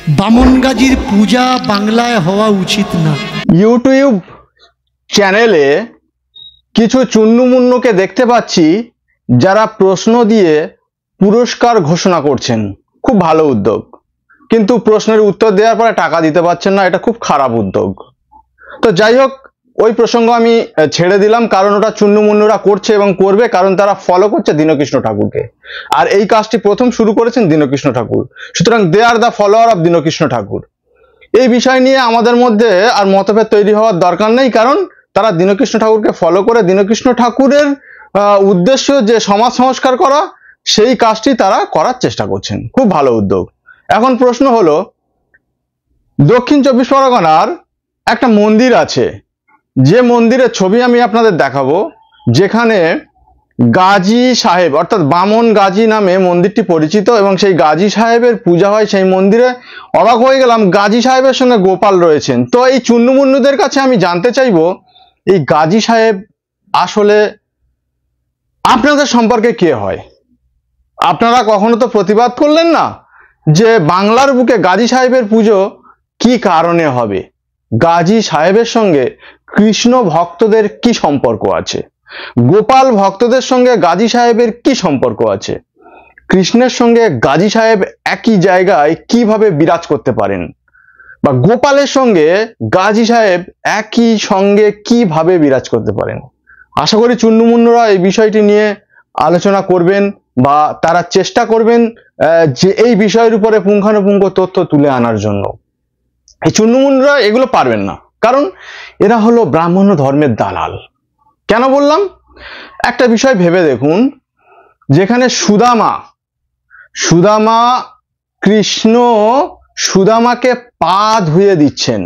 বামন গাজির পূজা বাংলায় হওয়া উচিত না। ইউটিউব চ্যানেলে কিছু চুন্নুমুন্নুকে দেখতে পাচ্ছি যারা প্রশ্ন দিয়ে পুরস্কার ঘোষণা করছেন। খুব ভালো উদ্যোগ, কিন্তু প্রশ্নের উত্তর দেওয়ার পরে টাকা দিতে পারছেন না, এটা খুব খারাপ উদ্যোগ। তো যাই হোক, ওই প্রসঙ্গ আমি ছেড়ে দিলাম, কারণ ওটা চুন্নুমুন্নুরা করছে এবং করবে, কারণ তারা ফলো করছে দীনকৃষ্ণ ঠাকুরকে। আর এই কাজটি প্রথম শুরু করেছেন দীনকৃষ্ণ ঠাকুর, সুতরাং they are the follower of Dinakrishna Thakur. এই বিষয় নিয়ে আমাদের মধ্যে আর মতভেদ তৈরি হওয়ার দরকার নেই, কারণ তারা দীনকৃষ্ণ ঠাকুরকে ফলো করে দীনকৃষ্ণ ঠাকুরের উদ্দেশ্য যে সমাজ সংস্কার করা, সেই কাজটি তারা করার চেষ্টা করছেন। খুব ভালো উদ্যোগ। এখন প্রশ্ন হলো, দক্ষিণ চব্বিশ পরগনার একটা মন্দির আছে, যে মন্দিরের ছবি আমি আপনাদের দেখাবো, যেখানে গাজী সাহেব অর্থাৎ বামন গাজী নামে মন্দিরটি পরিচিত, এবং সেই গাজী সাহেবের পূজা হয় সেই মন্দিরে। অবাক হয়ে গেলাম, গাজী সাহেবের সঙ্গে গোপাল রয়েছেন। তো এই চুন্নুমুন্নুদের কাছে আমি জানতে চাইবো, এই গাজী সাহেব আসলে আপনাদের সম্পর্কে কে হয়? আপনারা কখনো তো প্রতিবাদ করলেন না যে বাংলার বুকে গাজী সাহেবের পুজো কি কারণে হবে। গাজী সাহেবের সঙ্গে কৃষ্ণ ভক্তদের কি সম্পর্ক আছে? গোপাল ভক্তদের সঙ্গে গাজী সাহেবের কি সম্পর্ক আছে? কৃষ্ণের সঙ্গে গাজী সাহেব একই জায়গায় কিভাবে বিরাজ করতে পারেন, বা গোপালের সঙ্গে গাজী সাহেব একই সঙ্গে কিভাবে বিরাজ করতে পারেন? আশা করি চুন্নুমুন্নুরা এই বিষয়টি নিয়ে আলোচনা করবেন, বা তারা চেষ্টা করবেন যে এই বিষয়ের উপরে পুঙ্খানুপুঙ্খ তথ্য তুলে আনার জন্য। এই চুন্নুমুন্নুরা এগুলো পারবেন না, কারণ এরা হলো ব্রাহ্মণ ধর্মের দালাল। কেন বললাম? একটা বিষয় ভেবে দেখুন, যেখানে সুদামা কৃষ্ণ সুদামাকে পা ধুয়ে দিচ্ছেন।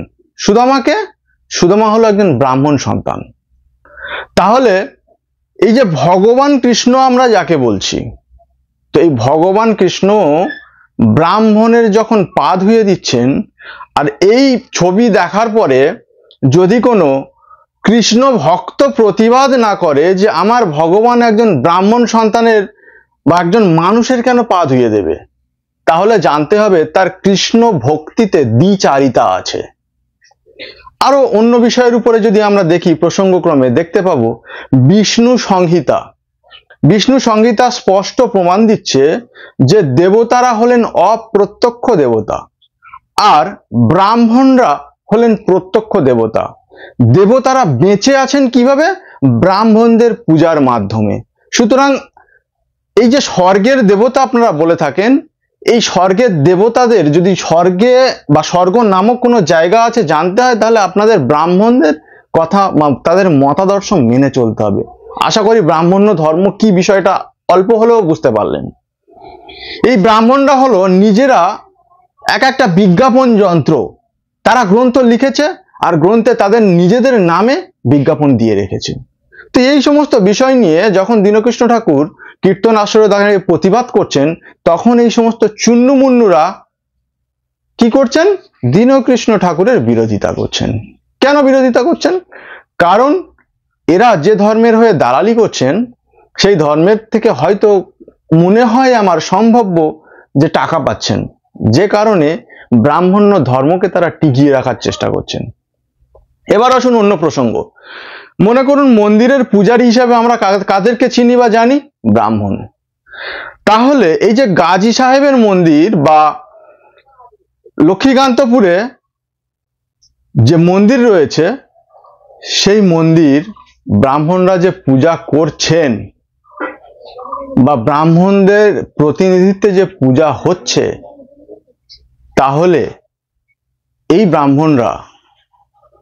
সুদামা হলো একজন ব্রাহ্মণ সন্তান। তাহলে এই যে ভগবান কৃষ্ণ আমরা যাকে বলছি, তো এই ভগবান কৃষ্ণ ব্রাহ্মণের যখন পা ধুয়ে দিচ্ছেন, আর এই ছবি দেখার পরে যদি কোনো কৃষ্ণ ভক্ত প্রতিবাদ না করে যে আমার ভগবান একজন ব্রাহ্মণ সন্তানের বা একজন মানুষের কেন পা ধুয়ে দেবে, তাহলে জানতে হবে তার কৃষ্ণ ভক্তিতে দ্বিচারিতা আছে। আরো অন্য বিষয়ের উপরে যদি আমরা দেখি, প্রসঙ্গক্রমে দেখতে পাবো বিষ্ণু সংহিতা স্পষ্ট প্রমাণ দিচ্ছে যে দেবতারা হলেন অপ্রত্যক্ষ দেবতা, আর ব্রাহ্মণরা হলেন প্রত্যক্ষ দেবতা। দেবতারা বেঁচে আছেন কিভাবে? ব্রাহ্মণদের পূজার মাধ্যমে। সুতরাং এই যে স্বর্গের দেবতা আপনারা বলে থাকেন, এই স্বর্গের দেবতাদের যদি স্বর্গে বা স্বর্গ নামক কোনো জায়গা আছে জানতে হয়, তাহলে আপনাদের ব্রাহ্মণদের কথা, তাদের মতাদর্শ মেনে চলতে হবে। আশা করি ব্রাহ্মণ্য ধর্ম কি বিষয়টা অল্প হলেও বুঝতে পারলেন। এই ব্রাহ্মণরা হলো নিজেরা এক একটা বিজ্ঞাপন যন্ত্র। তারা গ্রন্থ লিখেছে, আর গ্রন্থে তাদের নিজেদের নামে বিজ্ঞাপন দিয়ে রেখেছে। তো এই সমস্ত বিষয় নিয়ে যখন দীনকৃষ্ণ ঠাকুর কীর্তন আসরে দাঁড়িয়ে প্রতিবাদ করছেন, তখন এই সমস্ত চুন্নুমুন্নুরা কি করছেন? দীনকৃষ্ণ ঠাকুরের বিরোধিতা করছেন। কেন বিরোধিতা করছেন? কারণ এরা যে ধর্মের হয়ে দালালি করছেন, সেই ধর্মের থেকে হয়তো মনে হয় আমার সম্ভাব্য যে টাকা পাচ্ছেন, যে কারণে ব্রাহ্মণ্য ধর্মকে তারা টিকিয়ে রাখার চেষ্টা করছেন। এবার আসুন অন্য প্রসঙ্গ। মনে করুন মন্দিরের পূজারী হিসাবে আমরা কাদেরকে চিনি বা জানি? ব্রাহ্মণ। তাহলে এই যে গাজী সাহেবের মন্দির বা লক্ষ্মীকান্তপুরে যে মন্দির রয়েছে, সেই মন্দির ব্রাহ্মণরা যে পূজা করছেন বা ব্রাহ্মণদের প্রতিনিধিত্বে যে পূজা হচ্ছে, তাহলে এই ব্রাহ্মণরা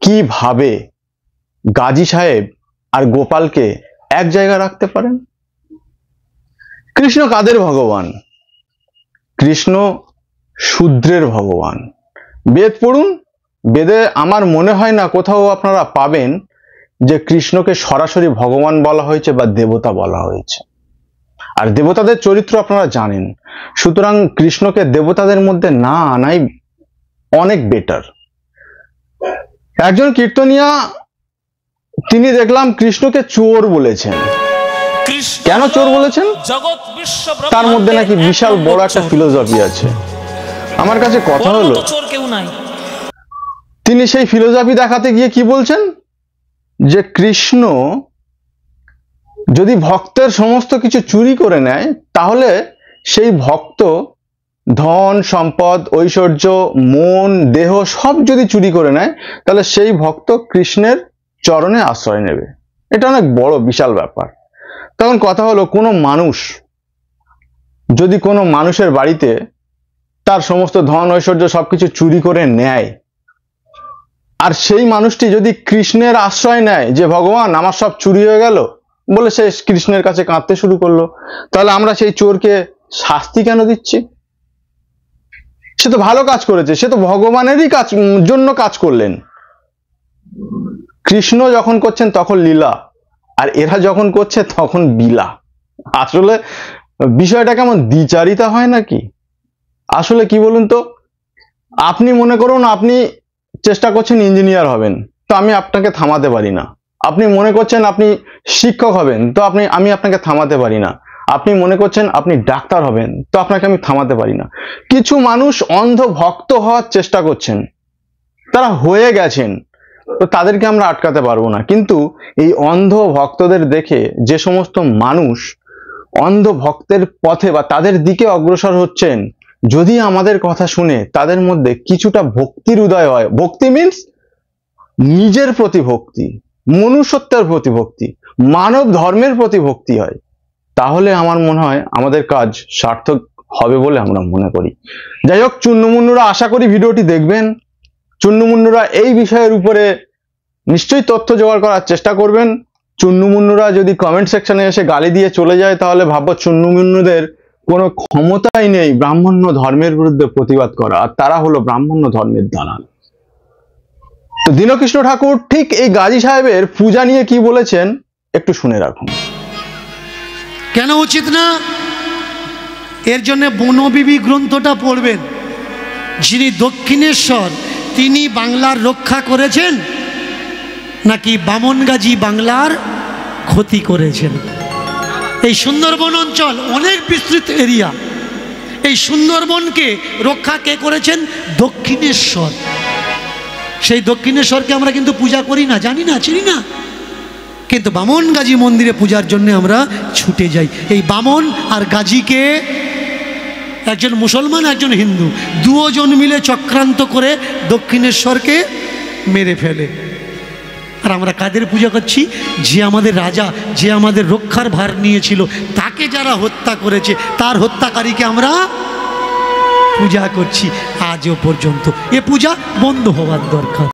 কিভাবে গাজী সাহেব আর গোপালকে এক জায়গায় রাখতে পারেন? কৃষ্ণ কাদের ভগবান? কৃষ্ণ শূদ্রের ভগবান। বেদ পড়ুন, বেদে আমার মনে হয় না কোথাও আপনারা পাবেন যে কৃষ্ণকে সরাসরি ভগবান বলা হয়েছে বা দেবতা বলা হয়েছে। আর দেবতাদের চরিত্র আপনারা জানেন, সুতরাং কৃষ্ণকে দেবতাদের মধ্যে না আনাই অনেক বেটার। একজন কীর্তনিয়া তিনি দেখলাম কৃষ্ণকে চোর বলেছেন। কেন চোর বলেছেন? তার মধ্যে নাকি বিশাল বড় একটা ফিলোসফি আছে। আমার কাছে কথা ওর হলো, মতো চোর কেউ নাই। তিনি সেই ফিলোসফি দেখাতে গিয়ে কি বলছেন, যে কৃষ্ণ যদি ভক্তের সমস্ত কিছু চুরি করে নেয়, তাহলে সেই ভক্ত ধন সম্পদ ঐশ্বর্য মন দেহ সব যদি চুরি করে নেয়, তাহলে সেই ভক্ত কৃষ্ণের চরণে আশ্রয় নেবে। এটা অনেক বড় বিশাল ব্যাপার। তখন কথা হলো, কোনো মানুষ যদি কোনো মানুষের বাড়িতে তার সমস্ত ধন ঐশ্বর্য সবকিছু চুরি করে নেয়, আর সেই মানুষটি যদি কৃষ্ণের আশ্রয় নেয় যে ভগবান আমার সব চুরি হয়ে গেল বলে, সে কৃষ্ণের কাছে কাঁদতে শুরু করলো, তাহলে আমরা সেই চোরকে শাস্তি কেন দিচ্ছি? সে তো ভালো কাজ করেছে, সে তো ভগবানেরই জন্য কাজ করলেন। কৃষ্ণ যখন করছেন তখন লীলা, আর এরা যখন করছে তখন বিলা। আসলে বিষয়টা কেমন দ্বিচারিতা হয় নাকি? আসলে কি বলুন তো, আপনি মনে করুন আপনি চেষ্টা করছেন ইঞ্জিনিয়ার হবেন, তো আমি আপনাকে থামাতে পারি না। আপনি মনে করছেন আপনি শিক্ষক হবেন, তো আমি আপনাকে থামাতে পারি না। আপনি মনে করছেন আপনি ডাক্তার হবেন, তো আপনাকে আমি থামাতে পারি না। কিছু মানুষ অন্ধ ভক্ত হওয়ার চেষ্টা করছেন, তারা হয়ে গেছেন, তো তাদেরকে আমরা আটকাতে পারবো না। কিন্তু এই অন্ধ ভক্তদের দেখে যে সমস্ত মানুষ অন্ধ ভক্তের পথে বা তাদের দিকে অগ্রসর হচ্ছেন, যদি আমাদের কথা শুনে তাদের মধ্যে কিছুটা ভক্তির উদয় হয়, ভক্তি মিন্স নিজের প্রতি ভক্তি, মনুষ্যত্বের প্রতি ভক্তি, মানব ধর্মের প্রতি ভক্তি হয়, তাহলে আমার মনে হয় আমাদের কাজ সার্থক হবে বলে আমরা মনে করি। যাই হোক, চুন্নমুন্নুরা আশা করি ভিডিওটি দেখবেন। চুন্নমুন্নুরা এই বিষয়ের উপরে নিশ্চয়ই তথ্য জোগাড় করার চেষ্টা করবেন। চুন্নমুন্নুরা যদি কমেন্ট সেকশনে এসে গালি দিয়ে চলে যায়, তাহলে ভাববো চুন্নমুন্নুদের কোনো ক্ষমতাই নেই ব্রাহ্মণ্য ধর্মের বিরুদ্ধে প্রতিবাদ করা, আর তারা হলো ব্রাহ্মণ্য ধর্মের দালাল। তো দীনকৃষ্ণ ঠাকুর ঠিক এই গাজী সাহেবের পূজা নিয়ে কি বলেছেন একটু শুনে রাখুন। কেন উচিত না? এর জন্য বনবিবি গ্রন্থটা পড়বেন। যিনি দক্ষিণেশ্বর, তিনি বাংলার রক্ষা করেছেন নাকি বামনগাজী বাংলার ক্ষতি করেছেন? এই সুন্দরবন অঞ্চল অনেক বিস্তৃত এরিয়া, এই সুন্দরবনকে রক্ষা কে করেছেন? দক্ষিণেশ্বর। সেই দক্ষিণেশ্বরকে আমরা কিন্তু পূজা করি না, জানি না, চিনি না, কিন্তু বামন গাজী মন্দিরে পূজার জন্য আমরা ছুটে যাই। এই বামন আর গাজীকে, একজন মুসলমান একজন হিন্দু, দুজন মিলে চক্রান্ত করে দক্ষিণেশ্বরকে মেরে ফেলে। আর আমরা কাদের পূজা করছি? যে আমাদের রাজা, যে আমাদের রক্ষার ভার নিয়েছিল, তাকে যারা হত্যা করেছে, তার হত্যাকারীকে আমরা পূজা করছি আজও পর্যন্ত। এ পূজা বন্ধ হওয়ার দরকার।